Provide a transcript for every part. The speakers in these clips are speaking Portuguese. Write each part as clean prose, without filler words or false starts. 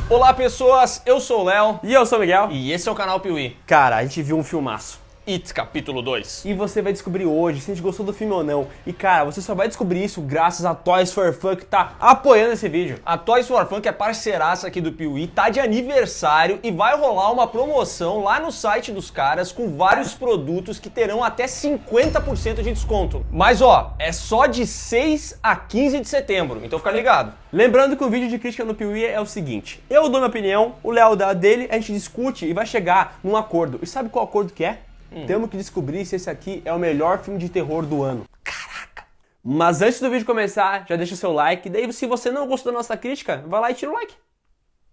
Olá pessoas, eu sou o Léo. E eu sou o Miguel. E esse é o canal Piuí. Cara, a gente viu um filmaço. It, capítulo 2. E você vai descobrir hoje se a gente gostou do filme ou não. E cara, você só vai descobrir isso graças a Toys for Fun, que tá apoiando esse vídeo. A Toys for Fun, que é parceiraça aqui do Piuí, tá de aniversário e vai rolar uma promoção lá no site dos caras com vários produtos que terão até 50% de desconto. Mas ó, é só de 6 a 15 de setembro, então fica ligado. Lembrando que o vídeo de crítica no Piuí é o seguinte: eu dou minha opinião, o Léo dá a dele, a gente discute e vai chegar num acordo. E sabe qual acordo que é? Temos que descobrir se esse aqui é o melhor filme de terror do ano. Caraca! Mas antes do vídeo começar, já deixa o seu like. E daí, se você não gostou da nossa crítica, vai lá e tira o like.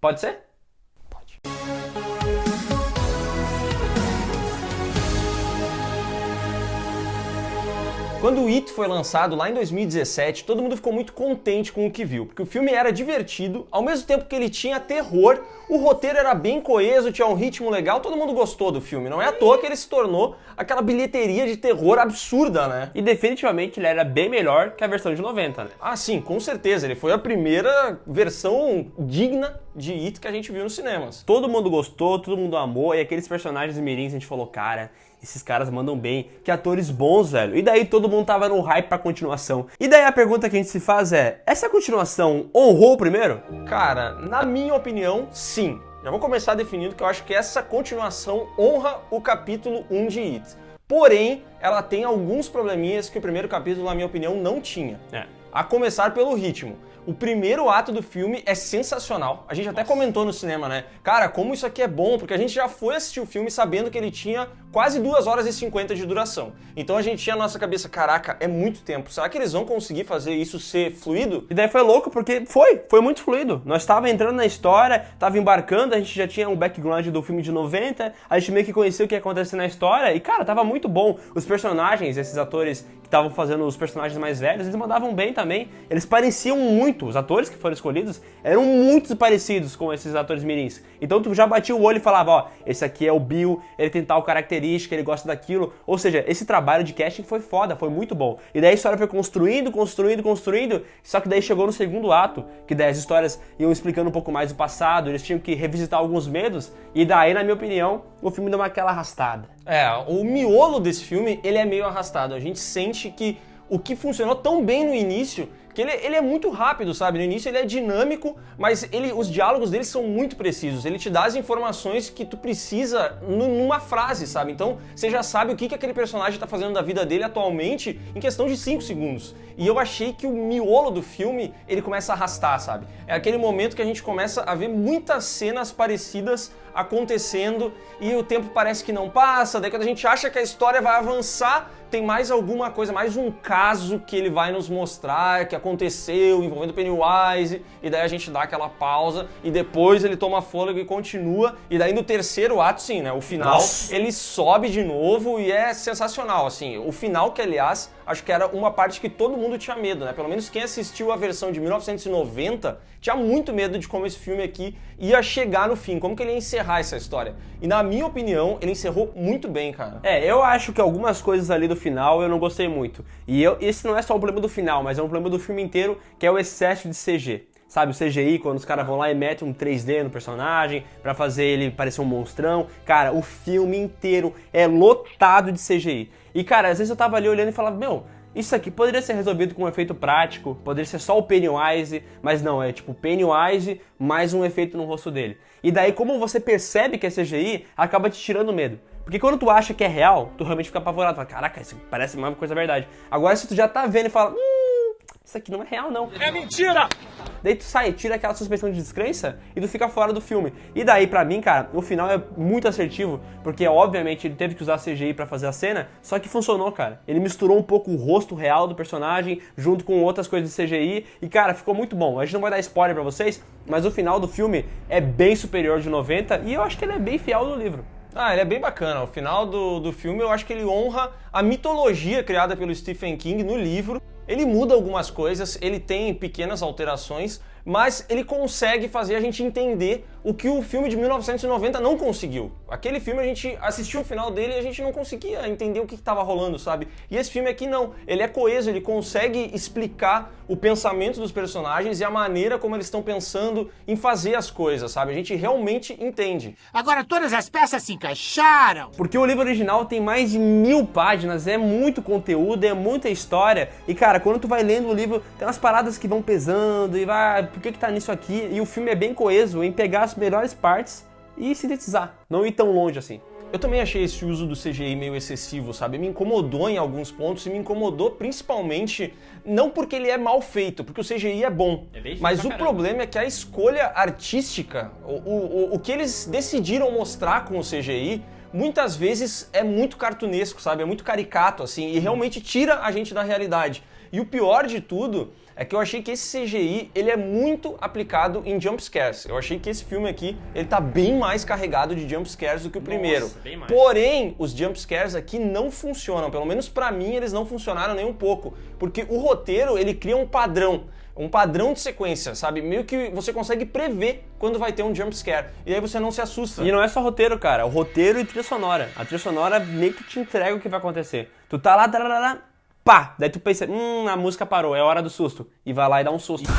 Pode ser? Pode. Quando o It foi lançado lá em 2017, todo mundo ficou muito contente com o que viu, porque o filme era divertido, ao mesmo tempo que ele tinha terror, o roteiro era bem coeso, tinha um ritmo legal, todo mundo gostou do filme. Não é à toa que ele se tornou aquela bilheteria de terror absurda, né? E definitivamente ele era bem melhor que a versão de 90, né? Ah, sim, com certeza. Ele foi a primeira versão digna de It que a gente viu nos cinemas. Todo mundo gostou, todo mundo amou, e aqueles personagens mirins a gente falou, cara, esses caras mandam bem, que atores bons, velho. E daí todo mundo tava no hype pra continuação. E daí a pergunta que a gente se faz é, essa continuação honrou o primeiro? Cara, na minha opinião, sim. Já vou começar definindo que eu acho que essa continuação honra o capítulo 1 de It. Porém, ela tem alguns probleminhas que o primeiro capítulo, na minha opinião, não tinha. A começar pelo ritmo. O primeiro ato do filme é sensacional. A gente até comentou no cinema, né? Cara, como isso aqui é bom, porque a gente já foi assistir o filme sabendo que ele tinha quase 2 horas e 50 de duração. Então a gente tinha na nossa cabeça, caraca, é muito tempo. Será que eles vão conseguir fazer isso ser fluido? E daí foi louco, porque foi muito fluido. Nós tava entrando na história, tava embarcando, a gente já tinha um background do filme de 90, a gente meio que conhecia o que ia acontecer na história, e cara, tava muito bom. Os personagens, esses atores que estavam fazendo os personagens mais velhos, eles mandavam bem também. Eles pareciam muito, os atores que foram escolhidos eram muito parecidos com esses atores mirins. Então tu já batia o olho e falava, ó, esse aqui é o Bill, ele tem tal característica, ele gosta daquilo. Ou seja, esse trabalho de casting foi foda, foi muito bom. E daí a história foi construindo, só que daí chegou no segundo ato, que daí as histórias iam explicando um pouco mais o passado, eles tinham que revisitar alguns medos, e daí, na minha opinião, o filme deu aquela arrastada. O miolo desse filme, ele é meio arrastado. A gente sente que o que funcionou tão bem no início, que ele é muito rápido, sabe? No início ele é dinâmico, mas os diálogos dele são muito precisos. Ele te dá as informações que tu precisa numa frase, sabe? Então você já sabe o que aquele personagem tá fazendo da vida dele atualmente em questão de 5 segundos. E eu achei que o miolo do filme, ele começa a arrastar, sabe? É aquele momento que a gente começa a ver muitas cenas parecidas acontecendo e o tempo parece que não passa. Daí quando a gente acha que a história vai avançar, tem mais alguma coisa, mais um caso que ele vai nos mostrar que aconteceu envolvendo Pennywise, e daí a gente dá aquela pausa e depois ele toma fôlego e continua, e daí no terceiro ato, sim, né, o final, ele sobe de novo e é sensacional, assim, o final que, aliás, acho que era uma parte que todo mundo tinha medo, né, pelo menos quem assistiu a versão de 1990 tinha muito medo de como esse filme aqui ia chegar no fim, como que ele ia encerrar essa história. E na minha opinião, ele encerrou muito bem, cara. Eu acho que algumas coisas ali do final eu não gostei muito. E esse não é só um problema do final, mas é um problema do filme inteiro, que é o excesso de CG. Sabe, o CGI, quando os caras vão lá e metem um 3D no personagem pra fazer ele parecer um monstrão. Cara, o filme inteiro é lotado de CGI. E, cara, às vezes eu tava ali olhando e falava, meu, isso aqui poderia ser resolvido com um efeito prático, poderia ser só o Pennywise, mas não, é tipo Pennywise mais um efeito no rosto dele. E daí, como você percebe que é CGI, acaba te tirando medo. Porque quando tu acha que é real, tu realmente fica apavorado, fala, caraca, isso parece uma coisa verdade. Agora, se tu já tá vendo e fala, isso aqui não é real, não. É mentira! Daí tu sai, tira aquela suspensão de descrença e tu fica fora do filme. E daí, pra mim, cara, o final é muito assertivo, porque obviamente ele teve que usar CGI pra fazer a cena, só que funcionou, cara. Ele misturou um pouco o rosto real do personagem junto com outras coisas de CGI e, cara, ficou muito bom. A gente não vai dar spoiler pra vocês, mas o final do filme é bem superior de 90 e eu acho que ele é bem fiel no livro. Ele é bem bacana. O final do filme eu acho que ele honra a mitologia criada pelo Stephen King no livro. Ele muda algumas coisas, ele tem pequenas alterações, mas ele consegue fazer a gente entender o que o filme de 1990 não conseguiu. Aquele filme a gente assistiu o final dele e a gente não conseguia entender o que estava rolando, sabe? E esse filme aqui não, ele é coeso, ele consegue explicar o pensamento dos personagens e a maneira como eles estão pensando em fazer as coisas, sabe? A gente realmente entende. Agora todas as peças se encaixaram. Porque o livro original tem mais de 1000 páginas, é muito conteúdo, é muita história. E cara, quando tu vai lendo o livro, tem umas paradas que vão pesando e vai, por que tá nisso aqui? E o filme é bem coeso em pegar as melhores partes e sintetizar, não ir tão longe assim. Eu também achei esse uso do CGI meio excessivo, sabe? Me incomodou em alguns pontos e me incomodou principalmente, não porque ele é mal feito, porque o CGI é bom, mas o problema é que a escolha artística, o que eles decidiram mostrar com o CGI, muitas vezes é muito cartunesco, sabe? É muito caricato, assim, e realmente tira a gente da realidade. E o pior de tudo é que eu achei que esse CGI, ele é muito aplicado em jumpscares. Eu achei que esse filme aqui, ele tá bem mais carregado de jumpscares do que o primeiro. Bem mais. Porém, os jumpscares aqui não funcionam. Pelo menos pra mim, eles não funcionaram nem um pouco. Porque o roteiro, ele cria um padrão de sequência, sabe? Meio que você consegue prever quando vai ter um jumpscare. E aí você não se assusta. E não é só roteiro, cara. O roteiro e trilha sonora. A trilha sonora meio que te entrega o que vai acontecer. Tu tá lá, pá! Daí tu pensa, a música parou, é hora do susto. E vai lá e dá um susto.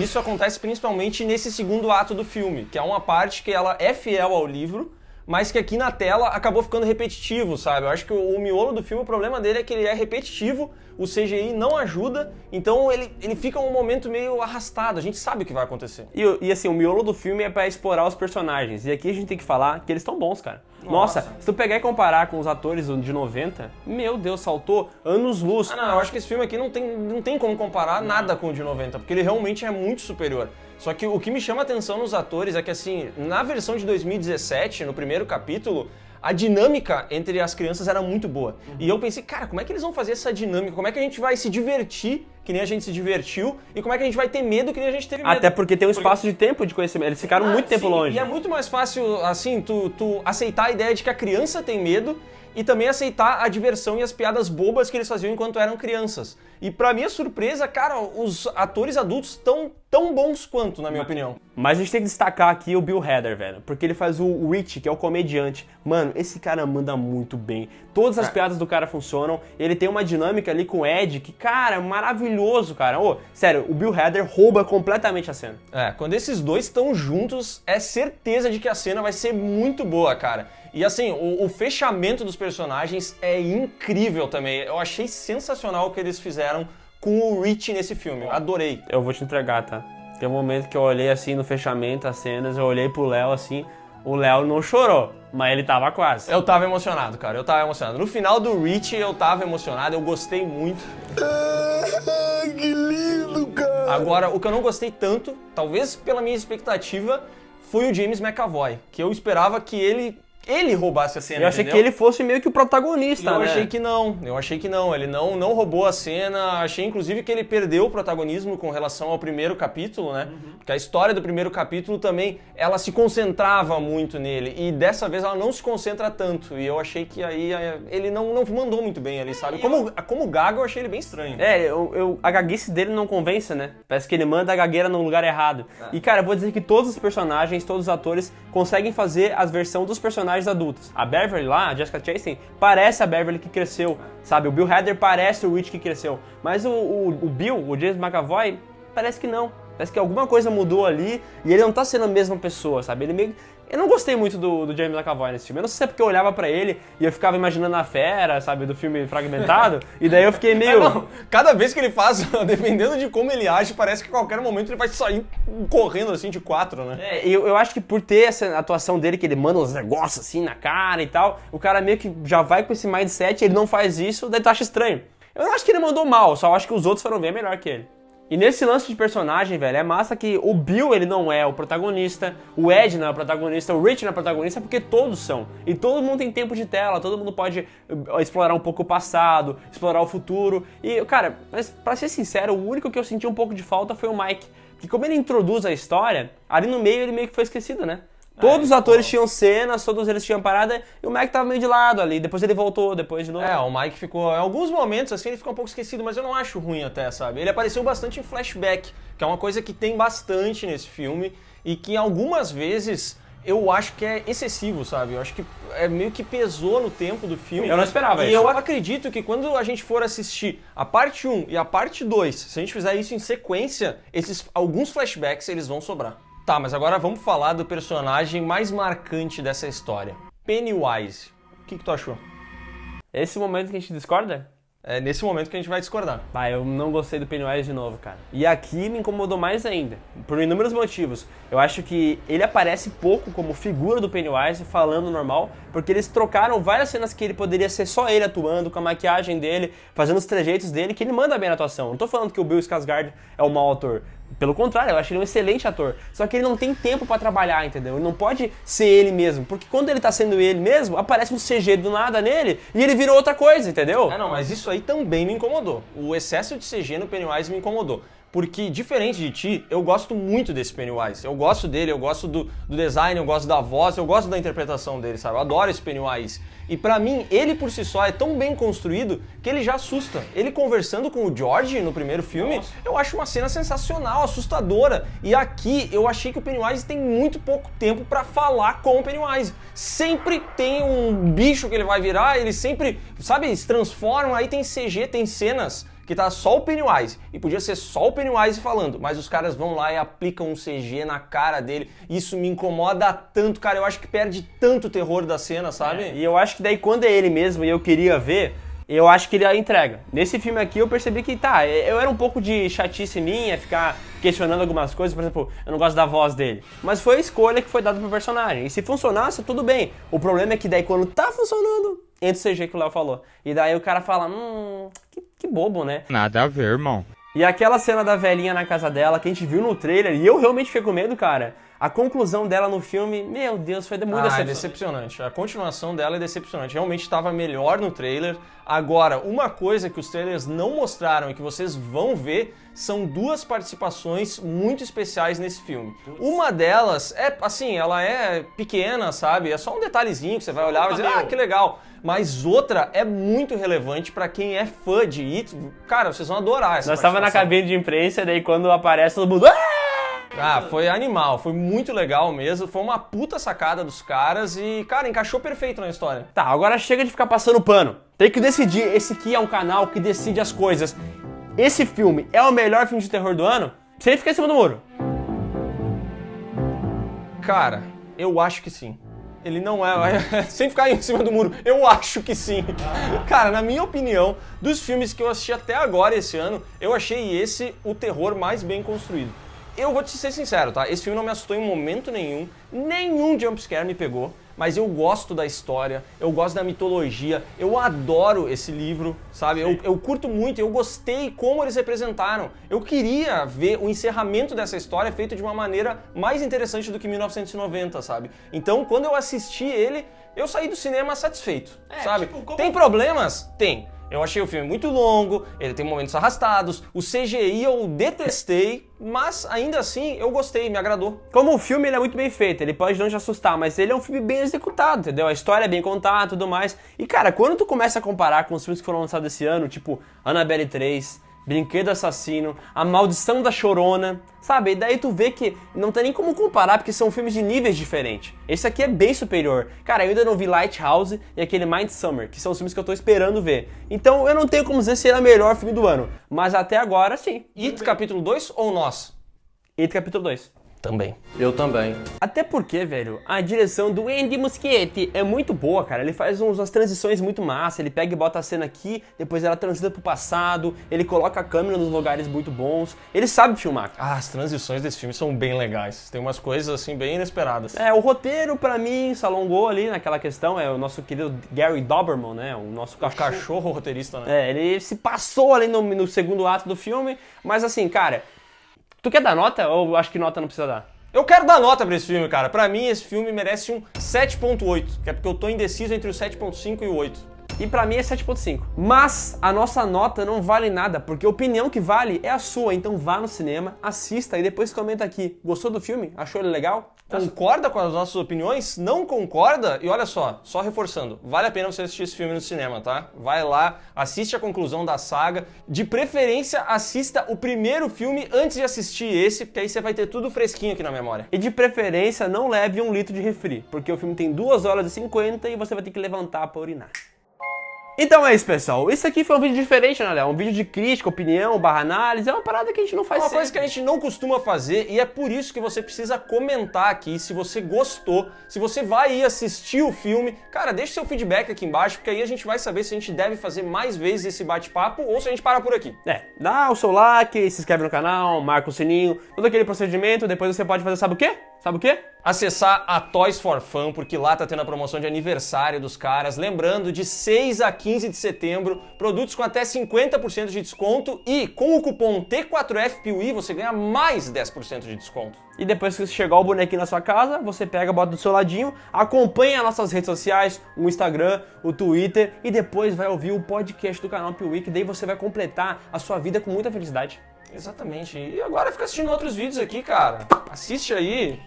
Isso acontece principalmente nesse segundo ato do filme, que é uma parte que ela é fiel ao livro, mas que aqui na tela acabou ficando repetitivo, sabe? Eu acho que o miolo do filme, o problema dele é que ele é repetitivo, o CGI não ajuda, então ele fica um momento meio arrastado, a gente sabe o que vai acontecer. E assim, o miolo do filme é pra explorar os personagens, e aqui a gente tem que falar que eles estão bons, cara. Nossa, se tu pegar e comparar com os atores de 90, meu Deus, saltou anos-luz. Não, eu acho que esse filme aqui não tem como comparar nada com o de 90, porque ele realmente é muito superior. Só que o que me chama a atenção nos atores é que, assim, na versão de 2017, no primeiro capítulo, a dinâmica entre as crianças era muito boa. E eu pensei, cara, como é que eles vão fazer essa dinâmica? Como é que a gente vai se divertir, que nem a gente se divertiu, e como é que a gente vai ter medo, que nem a gente teve medo? Até porque tem um espaço de tempo de conhecimento. Eles ficaram muito tempo longe. E é muito mais fácil, assim, tu aceitar a ideia de que a criança tem medo e também aceitar a diversão e as piadas bobas que eles faziam enquanto eram crianças. E pra minha surpresa, cara, os atores adultos estão tão bons quanto, na minha opinião. Mas a gente tem que destacar aqui o Bill Hader, velho. Porque ele faz o Rich, que é o comediante. Mano, esse cara manda muito bem. Todas as piadas do cara funcionam. Ele tem uma dinâmica ali com o Ed, que, cara, é maravilhoso, cara. Ô, sério, o Bill Hader rouba completamente a cena. Quando esses dois estão juntos, é certeza de que a cena vai ser muito boa, cara. E assim, o fechamento dos personagens é incrível também. Eu achei sensacional o que eles fizeram com o Rich nesse filme. Adorei. Eu vou te entregar, tá? Tem um momento que eu olhei assim no fechamento, as cenas, eu olhei pro Léo assim, o Léo não chorou, mas ele tava quase. Eu tava emocionado, cara, eu tava emocionado. No final do Rich eu tava emocionado, eu gostei muito. Que lindo, cara! Agora, o que eu não gostei tanto, talvez pela minha expectativa, foi o James McAvoy, que eu esperava que ele roubasse a cena, eu achei entendeu? que ele fosse meio que o protagonista, eu né? Eu achei que não, ele não roubou a cena, achei inclusive que ele perdeu o protagonismo com relação ao primeiro capítulo, né? Porque a história do primeiro capítulo também, ela se concentrava muito nele, e dessa vez ela não se concentra tanto, e eu achei que aí ele não mandou muito bem ali, sabe? Como gago, eu achei ele bem estranho. A gaguice dele não convence, né? Parece que ele manda a gagueira no lugar errado. E cara, eu vou dizer que todos os personagens, todos os atores conseguem fazer a versão dos personagens adultos. A Beverly lá, a Jessica Chastain, parece a Beverly que cresceu, sabe? O Bill Hader parece o Rich que cresceu. Mas o Bill, o James McAvoy, parece que não. Parece que alguma coisa mudou ali e ele não tá sendo a mesma pessoa, sabe? Eu não gostei muito do James McAvoy nesse filme. Eu não sei se é porque eu olhava pra ele e eu ficava imaginando a fera, sabe, do filme Fragmentado, e daí eu fiquei meio... Não, cada vez que ele faz, dependendo de como ele age, parece que a qualquer momento ele vai sair correndo assim de 4, né? Eu acho que por ter essa atuação dele, que ele manda uns negócios assim na cara e tal, o cara meio que já vai com esse mindset, ele não faz isso, daí tu acha estranho. Eu não acho que ele mandou mal, só acho que os outros foram bem melhor que ele. E nesse lance de personagem, velho, é massa que o Bill, ele não é o protagonista, o Ed não é o protagonista, o Rich não é o protagonista, porque todos são. E todo mundo tem tempo de tela, todo mundo pode explorar um pouco o passado, explorar o futuro. E, cara, mas pra ser sincero, o único que eu senti um pouco de falta foi o Mike. Porque como ele introduz a história, ali no meio ele meio que foi esquecido, né? Todos os atores tinham cenas, todos eles tinham parada, e o Mike tava meio de lado ali, depois ele voltou, depois de novo. O Mike ficou, em alguns momentos assim, ele ficou um pouco esquecido, mas eu não acho ruim até, sabe? Ele apareceu bastante em flashback, que é uma coisa que tem bastante nesse filme, e que algumas vezes eu acho que é excessivo, sabe? Eu acho que é meio que pesou no tempo do filme. Eu não esperava isso. isso. E eu acredito que quando a gente for assistir a parte 1 e a parte 2, se a gente fizer isso em sequência, alguns flashbacks eles vão sobrar. Tá, mas agora vamos falar do personagem mais marcante dessa história. Pennywise. O que tu achou? Esse momento que a gente discorda? É nesse momento que a gente vai discordar. Eu não gostei do Pennywise de novo, cara. E aqui me incomodou mais ainda, por inúmeros motivos. Eu acho que ele aparece pouco como figura do Pennywise, falando normal, porque eles trocaram várias cenas que ele poderia ser só ele atuando, com a maquiagem dele, fazendo os trejeitos dele, que ele manda bem na atuação. Não tô falando que o Bill Skarsgård é um mau ator. Pelo contrário, eu acho ele um excelente ator. Só que ele não tem tempo pra trabalhar, entendeu? Ele não pode ser ele mesmo. Porque quando ele tá sendo ele mesmo, aparece um CG do nada nele e ele virou outra coisa, entendeu? Não, mas isso aí também me incomodou. O excesso de CG no Pennywise me incomodou. Porque, diferente de ti, eu gosto muito desse Pennywise. Eu gosto dele, eu gosto do design, eu gosto da voz, eu gosto da interpretação dele, sabe? Eu adoro esse Pennywise. E pra mim, ele por si só é tão bem construído que ele já assusta. Ele conversando com o George no primeiro filme, eu acho uma cena sensacional, assustadora. E aqui, eu achei que o Pennywise tem muito pouco tempo pra falar com o Pennywise. Sempre tem um bicho que ele vai virar, ele sempre, sabe, se transforma, aí tem CG, tem cenas que tá só o Pennywise, e podia ser só o Pennywise falando, mas os caras vão lá e aplicam um CG na cara dele, isso me incomoda tanto, cara, eu acho que perde tanto o terror da cena, sabe? E eu acho que daí quando é ele mesmo e eu queria ver, eu acho que ele a entrega. Nesse filme aqui eu percebi que, eu era um pouco de chatice minha, ficar questionando algumas coisas, por exemplo, eu não gosto da voz dele. Mas foi a escolha que foi dada pro personagem. E se funcionasse, tudo bem. O problema é que daí quando tá funcionando, entra o CG que o Léo falou. E daí o cara fala, que bobo, né? Nada a ver, irmão. E aquela cena da velhinha na casa dela, que a gente viu no trailer, e eu realmente fiquei com medo, cara. A conclusão dela no filme, meu Deus, foi muito É decepcionante. A continuação dela é decepcionante. Realmente estava melhor no trailer. Agora, uma coisa que os trailers não mostraram e que vocês vão ver são duas participações muito especiais nesse filme. Uma delas é, assim, ela é pequena, sabe? É só um detalhezinho que você vai olhar e vai dizer, que legal. Mas outra é muito relevante pra quem é fã de It. Cara, vocês vão adorar essa Nós tava na cabine de imprensa e daí quando aparece todo mundo... Foi animal, foi muito legal mesmo, foi uma puta sacada dos caras e, cara, encaixou perfeito na história. Tá, agora chega de ficar passando pano. Tem que decidir, esse aqui é um canal que decide as coisas. Esse filme é o melhor filme de terror do ano? Sem ficar em cima do muro. Cara, eu acho que sim. Ele não é... Sem ficar em cima do muro, eu acho que sim. Cara, na minha opinião, dos filmes que eu assisti até agora esse ano, eu achei esse o terror mais bem construído. Eu vou te ser sincero, tá? Esse filme não me assustou em momento nenhum jumpscare me pegou, mas eu gosto da história, eu gosto da mitologia, eu adoro esse livro, sabe? Eu curto muito, eu gostei como eles representaram. Eu queria ver o encerramento dessa história feito de uma maneira mais interessante do que 1990, sabe? Então, quando eu assisti ele, eu saí do cinema satisfeito, sabe? Tem problemas? Tem. Eu achei o filme muito longo, ele tem momentos arrastados, o CGI eu detestei, mas ainda assim eu gostei, me agradou. Como o filme ele é muito bem feito, ele pode não te assustar, mas ele é um filme bem executado, entendeu? A história é bem contada e tudo mais. E cara, quando tu começa a comparar com os filmes que foram lançados esse ano, tipo Annabelle 3, Brinquedo Assassino, A Maldição da Chorona, sabe? E daí tu vê que não tem nem como comparar, porque são filmes de níveis diferentes. Esse aqui é bem superior. Cara, eu ainda não vi Lighthouse e aquele Midsommar, que são os filmes que eu tô esperando ver. Então eu não tenho como dizer se ele é o melhor filme do ano, mas até agora sim. It capítulo 2 ou Nós? It capítulo 2. Também. Eu também. Até porque, velho, a direção do Andy Muschietti é muito boa, cara. Ele faz umas transições muito massa, ele pega e bota a cena aqui, depois ela transita pro passado, ele coloca a câmera nos lugares muito bons. Ele sabe filmar. As transições desse filme são bem legais. Tem umas coisas, assim, bem inesperadas. O roteiro, pra mim, se alongou ali naquela questão. É o nosso querido Gary Doberman, né? O nosso cachorro roteirista, né? Ele se passou ali no segundo ato do filme, mas assim, cara... Tu quer dar nota ou acho que nota não precisa dar? Eu quero dar nota pra esse filme, cara. Pra mim, esse filme merece um 7.8, que é porque eu tô indeciso entre o 7.5 e o 8. E pra mim é 7.5. Mas a nossa nota não vale nada, porque a opinião que vale é a sua. Então vá no cinema, assista e depois comenta aqui. Gostou do filme? Achou ele legal? Concorda com as nossas opiniões? Não concorda? E olha só reforçando, vale a pena você assistir esse filme no cinema, tá? Vai lá, assiste a conclusão da saga. De preferência, assista o primeiro filme antes de assistir esse, porque aí você vai ter tudo fresquinho aqui na memória. E de preferência, não leve 1 litro de refri, porque o filme tem 2 horas e 50 e você vai ter que levantar pra urinar. Então é isso, pessoal. Isso aqui foi um vídeo diferente, né, Léo? Um vídeo de crítica, opinião, /análise. É uma parada que a gente não faz É uma sempre. coisa que a gente não costuma fazer e é por isso que você precisa comentar aqui se você gostou, se você vai ir assistir o filme. Cara, deixa seu feedback aqui embaixo, porque aí a gente vai saber se a gente deve fazer mais vezes esse bate-papo ou se a gente para por aqui. Dá o seu like, se inscreve no canal, marca o sininho, todo aquele procedimento. Depois você pode fazer, sabe o quê? Sabe o quê? Acessar a Toys for Fun, porque lá tá tendo a promoção de aniversário dos caras. Lembrando, de 6 a 15 de setembro, produtos com até 50% de desconto e com o cupom T4FPUI você ganha mais 10% de desconto. E depois que chegar o bonequinho na sua casa, você pega, bota do seu ladinho, acompanha as nossas redes sociais, o Instagram, o Twitter e depois vai ouvir o podcast do canal Piuí, que daí você vai completar a sua vida com muita felicidade. Exatamente. E agora fica assistindo outros vídeos aqui, cara. Assiste aí.